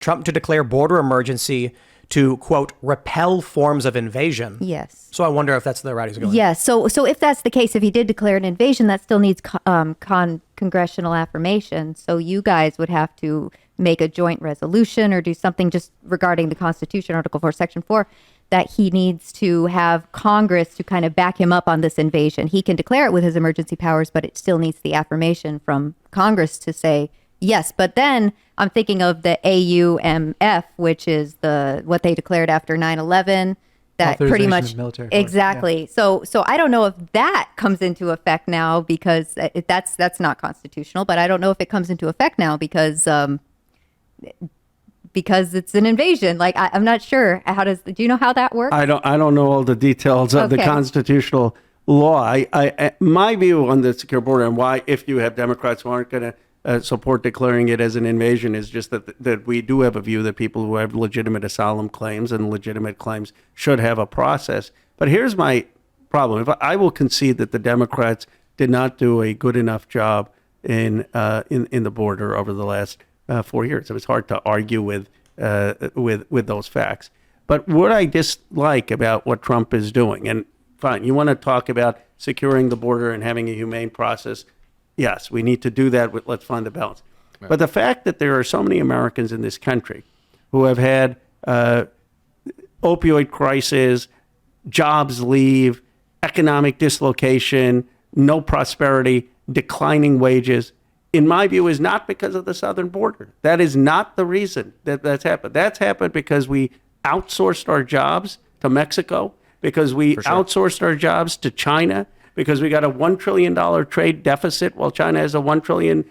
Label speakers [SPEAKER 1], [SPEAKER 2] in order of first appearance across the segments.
[SPEAKER 1] Trump to declare border emergency to, quote, repel forms of invasion.
[SPEAKER 2] Yes.
[SPEAKER 1] So I wonder if that's the route he's going.
[SPEAKER 2] Yes. So if that's the case, if he did declare an invasion, that still needs congressional affirmation. So you guys would have to make a joint resolution or do something just regarding the Constitution, Article 4, Section 4, that he needs to have Congress to kind of back him up on this invasion. He can declare it with his emergency powers, but it still needs the affirmation from Congress to say yes. But then I'm thinking of the AUMF, which is what they declared after 9/11. That pretty much exactly. Yeah. So I don't know if that comes into effect now because that's not constitutional. But I don't know if it comes into effect now because it's an invasion. Like I'm not sure. Do you know how that works?
[SPEAKER 3] I don't know all the details of the constitutional law. I my view on the secure border and why, if you have Democrats who aren't going to support declaring it as an invasion, is just that we do have a view that people who have legitimate asylum claims and legitimate claims should have a process. But here's my problem. I will concede that the Democrats did not do a good enough job in the border over the last 4 years. It was hard to argue with those facts. But what I dislike about what Trump is doing, and fine, you want to talk about securing the border and having a humane process. Yes, we need to do that. Let's find the balance. Right. But the fact that there are so many Americans in this country who have had opioid crisis, jobs leave, economic dislocation, no prosperity, declining wages, in my view, is not because of the southern border. That is not the reason that's happened. That's happened because we outsourced our jobs to Mexico, because we outsourced our jobs to China, because we got a $1 trillion trade deficit while China has a $1 trillion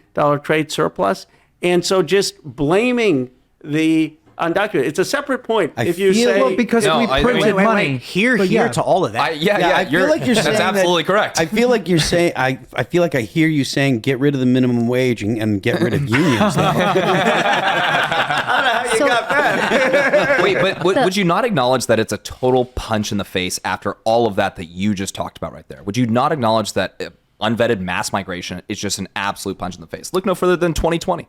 [SPEAKER 3] trade surplus. And so just blaming the undocumented, it's a separate point. Because
[SPEAKER 4] we printed money.
[SPEAKER 1] Here to all of that.
[SPEAKER 5] I feel like you're saying that's absolutely correct.
[SPEAKER 4] I feel like you're saying, I feel like I hear you saying, get rid of the minimum wage and get rid of unions.
[SPEAKER 5] You got that. Wait, but would you not acknowledge that it's a total punch in the face after all of that you just talked about right there? Would you not acknowledge that unvetted mass migration is just an absolute punch in the face? Look no further than 2020.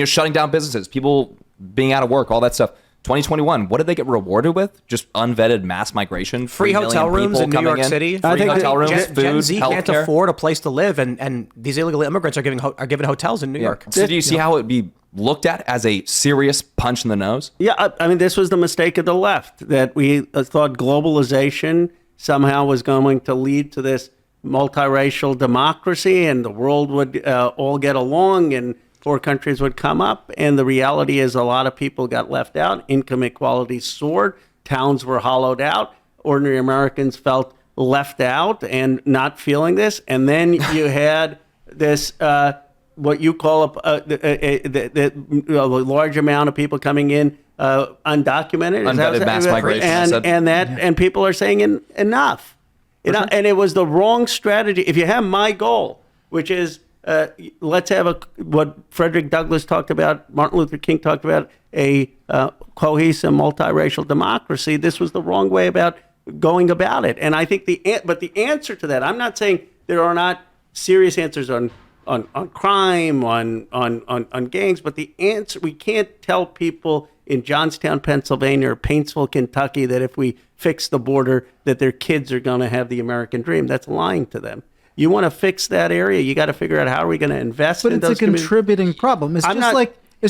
[SPEAKER 5] Shutting down businesses, people being out of work, all that stuff. 2021, what did they get rewarded with? Just unvetted mass migration?
[SPEAKER 1] Free hotel rooms in New York City.
[SPEAKER 5] Free hotel rooms, food,
[SPEAKER 1] Gen Z can't
[SPEAKER 5] healthcare.
[SPEAKER 1] afford a place to live, and these illegal immigrants are given hotels in New York.
[SPEAKER 5] So do you see how it would be looked at as a serious punch in the nose?
[SPEAKER 3] Yeah, I mean, this was the mistake of the left, that we thought globalization somehow was going to lead to this multiracial democracy and the world would all get along and poor countries would come up. And the reality is a lot of people got left out. Income inequality soared. Towns were hollowed out. Ordinary Americans felt left out and not feeling this. And then you had this, what you call a large amount of people coming in undocumented.
[SPEAKER 5] Unvetted mass migration.
[SPEAKER 3] And people are saying enough. And it was the wrong strategy. If you have my goal, which is let's have what Frederick Douglass talked about, Martin Luther King talked about, a cohesive multiracial democracy, this was the wrong way about going about it. And I think the answer to that, I'm not saying there are not serious answers on crime, on gangs, but the answer, we can't tell people in Johnstown, Pennsylvania, or Paintsville, Kentucky, that if we fix the border, that their kids are going to have the American dream. That's lying to them. You want to fix that area, you got to figure out how are we going to invest in those communities.
[SPEAKER 6] But it's a contributing problem. It's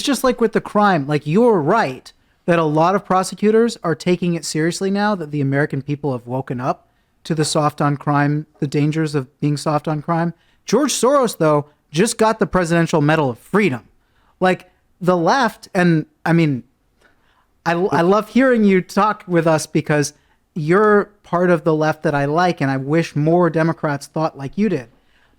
[SPEAKER 6] just like with the crime. Like, you're right that a lot of prosecutors are taking it seriously now that the American people have woken up to the soft on crime, the dangers of being soft on crime. George Soros, though, just got the Presidential Medal of Freedom. Like, the left, and I mean, I love hearing you talk with us because you're part of the left that I like, and I wish more Democrats thought like you did.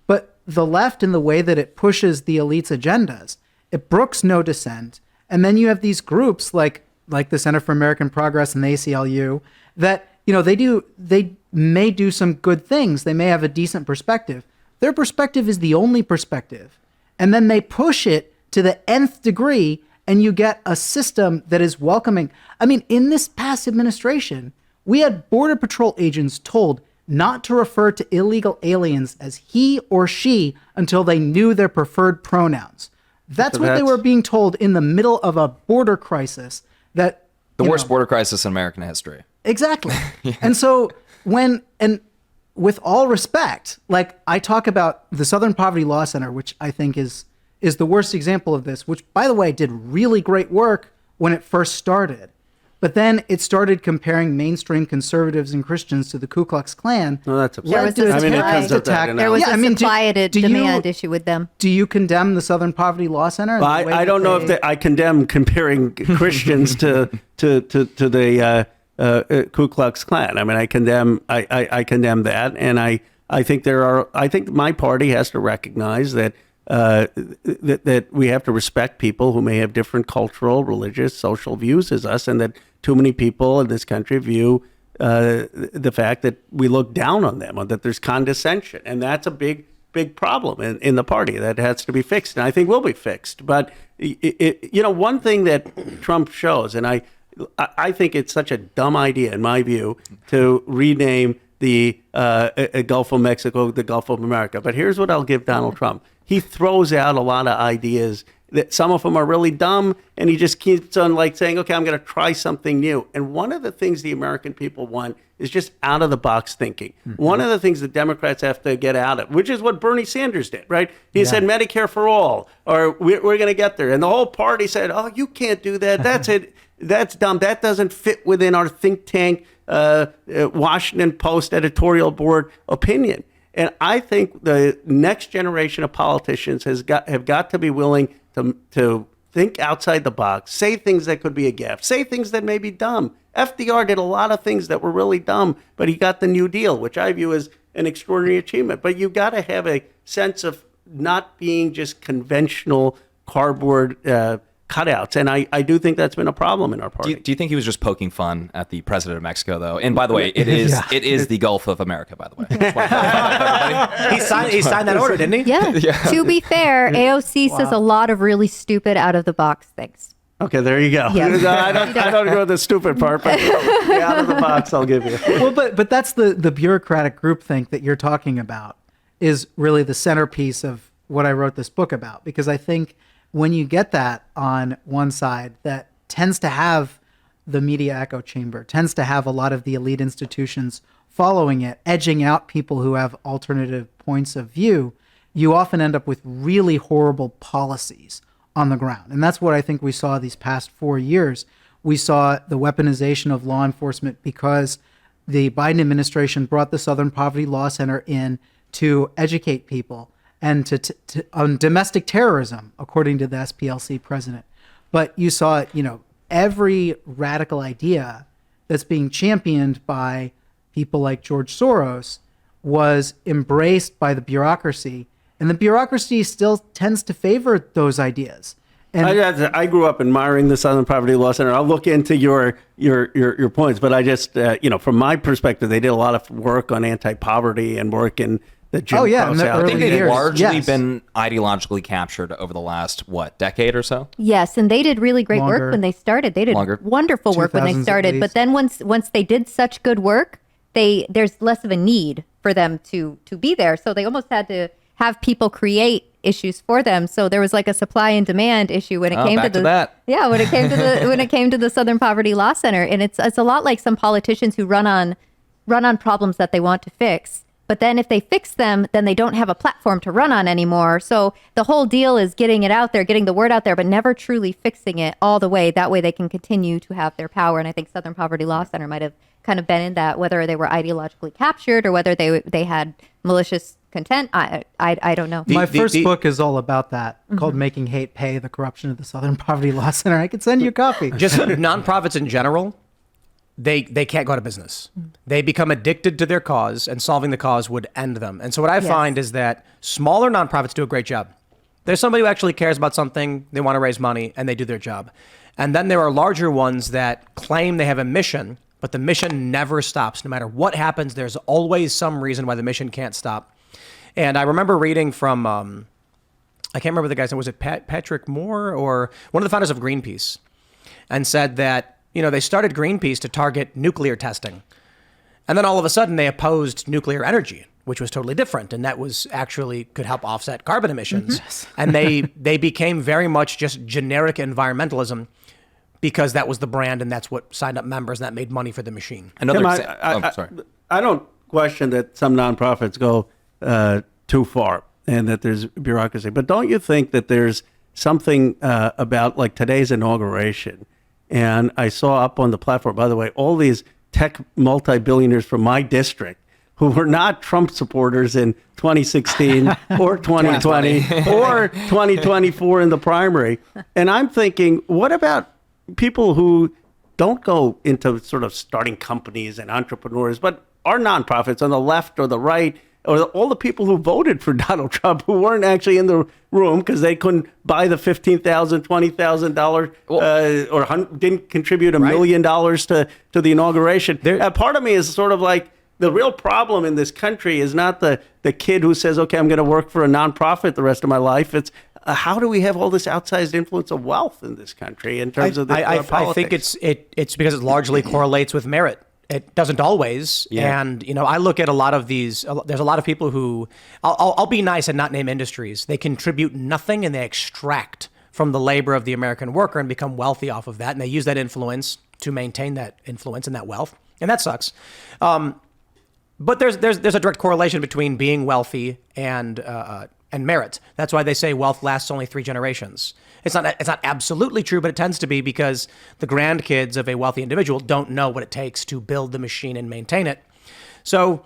[SPEAKER 6] But the left, in the way that it pushes the elite's agendas, it brooks no dissent. And then you have these groups like the Center for American Progress and the ACLU that, they may do some good things. They may have a decent perspective. Their perspective is the only perspective. And then they push it to the nth degree, and you get a system that is welcoming. I mean, in this past administration, we had Border Patrol agents told not to refer to illegal aliens as he or she until they knew their preferred pronouns. That's what they were being told in the middle of a border crisis. That
[SPEAKER 5] the worst border crisis in American history.
[SPEAKER 6] Exactly. And so with all respect, like I talk about the Southern Poverty Law Center, which I think is the worst example of this, which by the way did really great work when it first started. But then it started comparing mainstream conservatives and Christians to the Ku Klux Klan.
[SPEAKER 3] No, that's absurd.
[SPEAKER 2] There was a
[SPEAKER 6] There
[SPEAKER 2] was a supply demand issue with them.
[SPEAKER 6] Do you condemn the Southern Poverty Law Center?
[SPEAKER 3] Well, I don't know if I condemn comparing Christians to the Ku Klux Klan. I mean, I condemn that, and I think my party has to recognize that that we have to respect people who may have different cultural, religious, social views as us, and that too many people in this country view the fact that we look down on them, or that there's condescension, and that's a big problem in the party that has to be fixed, and I think will be fixed. But one thing that Trump shows, and I think it's such a dumb idea, in my view, to rename the Gulf of Mexico the Gulf of America. But here's what I'll give Donald Trump. He throws out a lot of ideas that some of them are really dumb, and he just keeps on like saying, okay, I'm going to try something new. And one of the things the American people want is just out of the box thinking. Mm-hmm. One of the things the Democrats have to get out of, which is what Bernie Sanders did, right? He said Medicare for all, or we're going to get there. And the whole party said, oh, you can't do that. That's it. That's dumb. That doesn't fit within our think tank, Washington Post editorial board opinion. And I think the next generation of politicians have got to be willing to think outside the box, say things that could be a gaffe, say things that may be dumb. FDR did a lot of things that were really dumb, but he got the New Deal, which I view as an extraordinary achievement. But you got to have a sense of not being just conventional cardboard cutouts. And I do think that's been a problem in our party.
[SPEAKER 5] Do you think he was just poking fun at the president of Mexico, though? And by the way, it is the Gulf of America, by the way.
[SPEAKER 1] He signed that order, didn't he?
[SPEAKER 2] Yeah. To be fair, AOC says a lot of really stupid out-of-the-box things.
[SPEAKER 3] Okay, there you go.
[SPEAKER 2] Yeah.
[SPEAKER 3] I don't go with the stupid part, but the out of the box I'll give you.
[SPEAKER 6] Well, but that's the bureaucratic groupthink that you're talking about is really the centerpiece of what I wrote this book about, because I think when you get that on one side, that tends to have the media echo chamber, tends to have a lot of the elite institutions following it, edging out people who have alternative points of view, you often end up with really horrible policies on the ground. And that's what I think we saw these past 4 years. We saw the weaponization of law enforcement because the Biden administration brought the Southern Poverty Law Center in to educate people and on domestic terrorism, according to the SPLC president. But you saw, every radical idea that's being championed by people like George Soros was embraced by the bureaucracy, and the bureaucracy still tends to favor those ideas. And
[SPEAKER 3] I grew up admiring the Southern Poverty Law Center. I'll look into your points, but I just, from my perspective, they did a lot of work on anti-poverty and work in the Jim Crow South.
[SPEAKER 5] I think they've largely
[SPEAKER 6] Yes.
[SPEAKER 5] been ideologically captured over the last, decade or so?
[SPEAKER 2] Yes, and they did really great
[SPEAKER 6] Longer.
[SPEAKER 2] work when they started. They did wonderful work when they
[SPEAKER 6] 2000s at
[SPEAKER 2] started. But
[SPEAKER 6] least.
[SPEAKER 2] then once they did such good work, there's less of a need for them to be there. So they almost had to have people create issues for them. So there was like a supply and demand issue when it came
[SPEAKER 5] back
[SPEAKER 2] to the
[SPEAKER 5] that.
[SPEAKER 2] Yeah, when it came to the when it came to the Southern Poverty Law Center. And it's a lot like some politicians who run on problems that they want to fix. But then if they fix them, then they don't have a platform to run on anymore. So the whole deal is getting it out there, getting the word out there, but never truly fixing it all the way. That way they can continue to have their power. And I think Southern Poverty Law Center might have kind of been in that, whether they were ideologically captured or whether they had malicious content. I don't know.
[SPEAKER 6] my first book is all about that, called Making Hate Pay, the Corruption of the Southern Poverty Law Center. I could send you a copy.
[SPEAKER 1] Just nonprofits in general, they can't go out of business. They become addicted to their cause, and solving the cause would end them. And so what I find is that smaller nonprofits do a great job. There's somebody who actually cares about something, they want to raise money, and they do their job. And then there are larger ones that claim they have a mission, but the mission never stops. No matter what happens, there's always some reason why the mission can't stop. And I remember reading from, I can't remember the guy's name, was it Patrick Moore or one of the founders of Greenpeace, and said that, they started Greenpeace to target nuclear testing. And then all of a sudden they opposed nuclear energy. which was totally different. And that was actually could help offset carbon emissions. And they became very much just generic environmentalism because that was the brand and that's what signed up members and that made money for the machine.
[SPEAKER 5] Sorry.
[SPEAKER 3] I don't question that some nonprofits go too far and that there's bureaucracy, but don't you think that there's something about like today's inauguration? And I saw up on the platform, by the way, all these tech multi-billionaires from my district who were not Trump supporters in 2016 or 2020 or 2024 in the primary. And I'm thinking, what about people who don't go into sort of starting companies and entrepreneurs, but are nonprofits on the left or the right, or all the people who voted for Donald Trump who weren't actually in the room because they couldn't buy the $15,000, $20,000, or didn't contribute $1 million to the inauguration. Part of me is sort of like, the real problem in this country is not the kid who says, okay, I'm going to work for a nonprofit the rest of my life. It's how do we have all this outsized influence of wealth in this country in terms of the politics?
[SPEAKER 1] I think it's because it largely correlates with merit. It doesn't always. Yeah. And, I look at a lot of these, there's a lot of people who, I'll be nice and not name industries. They contribute nothing and they extract from the labor of the American worker and become wealthy off of that. And they use that influence to maintain that influence and that wealth. And that sucks. But there's a direct correlation between being wealthy and merit. That's why they say wealth lasts only 3 generations. It's not absolutely true, but it tends to be because the grandkids of a wealthy individual don't know what it takes to build the machine and maintain it. So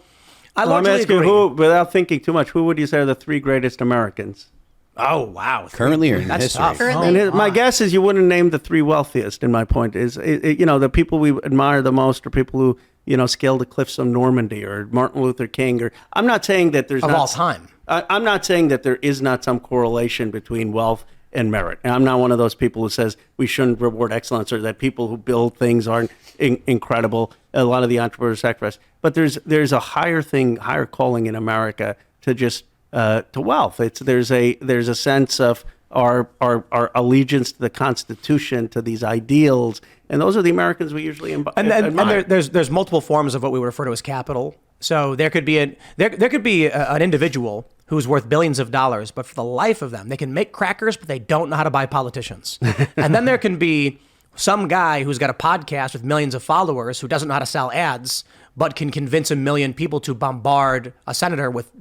[SPEAKER 3] I'm asking who, without thinking too much, who would you say are the 3 greatest Americans?
[SPEAKER 1] Oh, wow.
[SPEAKER 4] Currently or in
[SPEAKER 1] That's
[SPEAKER 4] history?
[SPEAKER 1] tough.
[SPEAKER 2] Currently.
[SPEAKER 3] My guess is you wouldn't name the 3 wealthiest. And my point is, the people we admire the most are people who, scaled the cliffs of Normandy or Martin Luther King. Or I'm not saying that there's
[SPEAKER 1] of all time.
[SPEAKER 3] I'm not saying that there is not some correlation between wealth and merit. And I'm not one of those people who says we shouldn't reward excellence or that people who build things aren't incredible. A lot of the entrepreneurs sacrifice. But there's a higher calling in America to just to wealth. There's a sense of our allegiance to the Constitution, to these ideals, and those are the Americans we usually admire.
[SPEAKER 1] And there's multiple forms of what we would refer to as capital. So there could be an individual who's worth billions of dollars, but for the life of them, they can make crackers, but they don't know how to buy politicians. And then there can be some guy who's got a podcast with millions of followers who doesn't know how to sell ads, but can convince 1 million people to bombard a senator with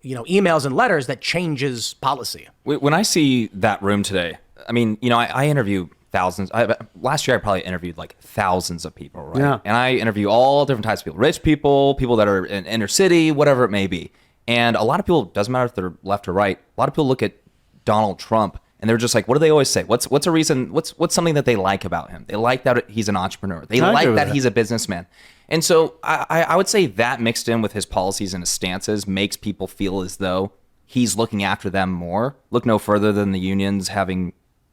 [SPEAKER 1] emails and letters that changes policy.
[SPEAKER 5] When I see that room today, I mean, I interview thousands. Last year, I probably interviewed like thousands of people, right?
[SPEAKER 3] Yeah.
[SPEAKER 5] And I interview all different types of people: rich people that are in inner city, whatever it may be. And a lot of people, doesn't matter if they're left or right, a lot of people look at Donald Trump and they're just like, what do they always say? What's a reason? What's something that they like about him? They like that he's an entrepreneur. They like that he's a businessman. And so I would say that mixed in with his policies and his stances makes people feel as though he's looking after them more. Look no further than the unions having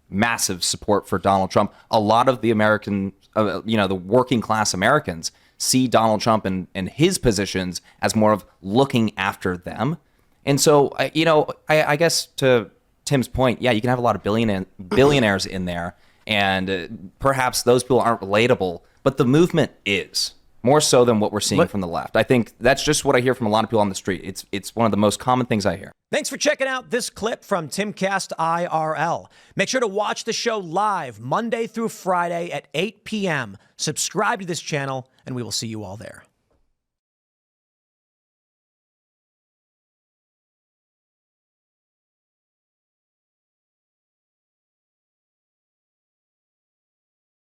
[SPEAKER 5] massive support for Donald Trump. A lot of the American, the working class Americans see Donald Trump and his positions as more of looking after them. And so, I guess to Tim's point, yeah, you can have a lot of billionaires in there, and perhaps those people aren't relatable, but the movement is. More so than what we're seeing from the left. I think that's just what I hear from a lot of people on the street. It's one of the most common things I hear.
[SPEAKER 1] Thanks for checking out this clip from Timcast IRL. Make sure to watch the show live Monday through Friday at 8 p.m. Subscribe to this channel, and we will see you all there.